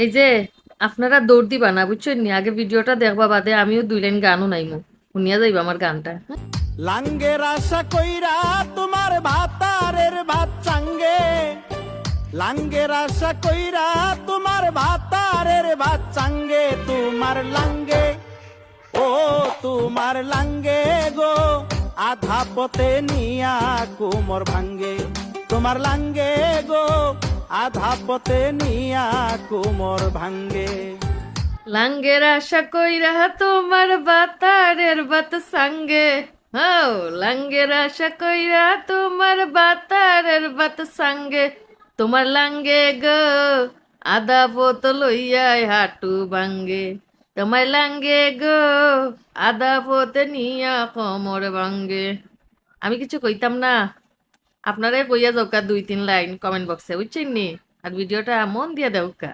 এই যে আপনারা দৌড় দিবা না বুঝছেন নি, আগে ভিডিওটা দেখবা, বাদে আমিও 2 লাইন গানও নাইমু, শুনিয়া যাইবা আমার গানটা। লাঙ্গের আশা কইরা তোমার ভাতারের ভাত চাঙ্গে, লাঙ্গের আশা কইরা তোমার ভাতারের ভাত চাঙ্গে, তোমার লাঙ্গে ও তোমার লাঙ্গে গো আধা পথে নিয়া কুমর ভাঙ্গে, তোমার লাঙ্গে গো আধা পথে নিয়া কুমর ভাঙ্গে। লাঙ্গের আশা কইরা তোমার বাতারের বাত সাঙ্গে, হও লাঙ্গের আশা কইরা তোমার বাতারের বাত সাঙ্গে, তোমার লাঙ্গে গো আদা বোতল লইয়াই হাঁটু ভাঙ্গে, তোমার লাঙ্গে গো আদা পথে নিয়া কোমর ভাঙ্গে। আমি কিছু কইতাম না, আপনারাই কইয়া যাওকা 2-3 লাইন কমেন্ট বক্সে বুঝছেন নি, আর ভিডিওটা মন দিয়া দেওকা।